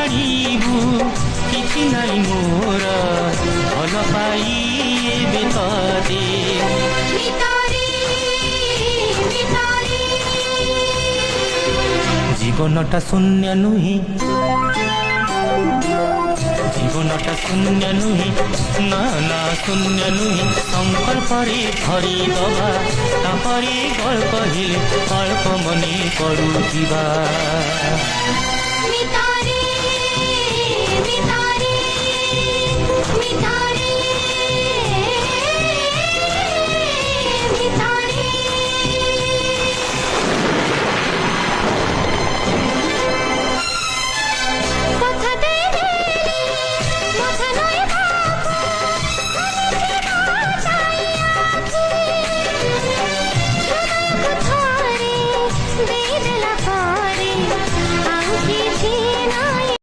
पारिबु किछि नाइ मोर भल पाई एबे तते जीवनटा शून्य नुहे जीवनटा शून्य नुहे ना ना शून्य नुहे संकल्परे भरी दबा तापरे गल्प कहिले अल्प मने पडुथिबा।